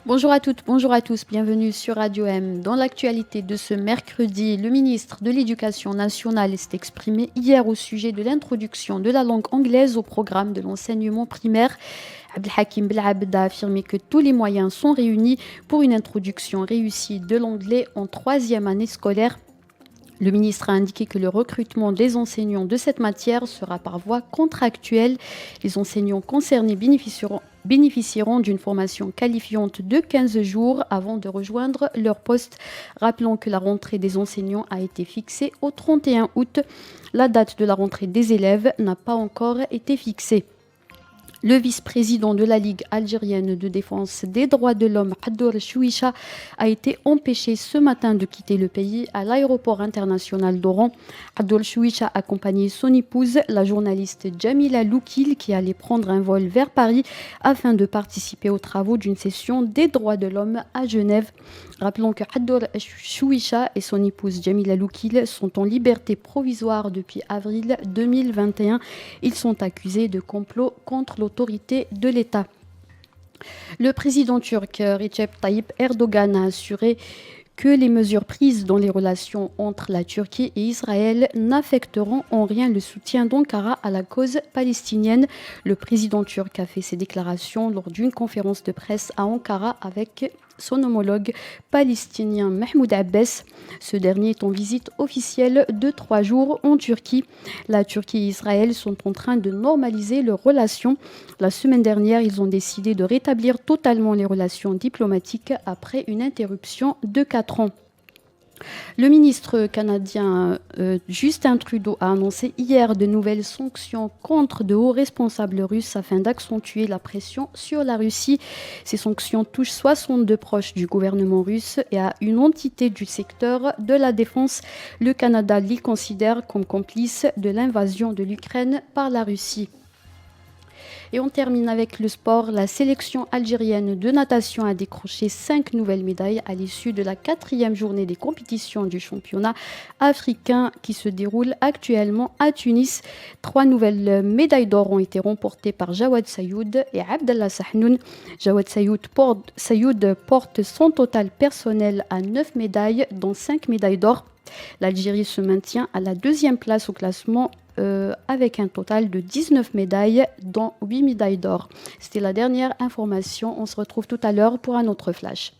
Bonjour à toutes, bonjour à tous, bienvenue sur Radio M. Dans l'actualité de ce mercredi, le ministre de l'Éducation nationale s'est exprimé hier au sujet de l'introduction de la langue anglaise au programme de l'enseignement primaire. Abdelhakim Belabed a affirmé que tous les moyens sont réunis pour une introduction réussie de l'anglais en troisième année scolaire. Le ministre a indiqué que le recrutement des enseignants de cette matière sera par voie contractuelle. Les enseignants concernés bénéficieront d'une formation qualifiante de 15 jours avant de rejoindre leur poste. Rappelons que la rentrée des enseignants a été fixée au 31 août. La date de la rentrée des élèves n'a pas encore été fixée. Le vice-président de la Ligue algérienne de défense des droits de l'homme, Haddour Chouicha, a été empêché ce matin de quitter le pays à l'aéroport international d'Oran. Haddour Chouicha accompagnait son épouse, la journaliste Jamila Loukil, qui allait prendre un vol vers Paris afin de participer aux travaux d'une session des droits de l'homme à Genève. Rappelons que Haddour Chouicha et son épouse Jamila Loukil sont en liberté provisoire depuis avril 2021. Ils sont accusés de complot contre l'autorité de l'État. Le président turc Recep Tayyip Erdogan a assuré que les mesures prises dans les relations entre la Turquie et Israël n'affecteront en rien le soutien d'Ankara à la cause palestinienne. Le président turc a fait ces déclarations lors d'une conférence de presse à Ankara avec son homologue palestinien Mahmoud Abbas. Ce dernier est en visite officielle de 3 jours en Turquie. La Turquie et Israël sont en train de normaliser leurs relations. La semaine dernière, ils ont décidé de rétablir totalement les relations diplomatiques après une interruption de 4 ans. Le ministre canadien Justin Trudeau a annoncé hier de nouvelles sanctions contre de hauts responsables russes afin d'accentuer la pression sur la Russie. Ces sanctions touchent 62 proches du gouvernement russe et à une entité du secteur de la défense. Le Canada les considère comme complices de l'invasion de l'Ukraine par la Russie. Et on termine avec le sport. La sélection algérienne de natation a décroché 5 nouvelles médailles à l'issue de la 4e journée des compétitions du championnat africain qui se déroule actuellement à Tunis. 3 nouvelles médailles d'or ont été remportées par Jawad Sayoud et Abdallah Sahnoun. Jawad Sayoud porte son total personnel à 9 médailles, dont 5 médailles d'or. L'Algérie se maintient à la 2e place au classement avec un total de 19 médailles, dont 8 médailles d'or. C'était la dernière information. On se retrouve tout à l'heure pour un autre flash.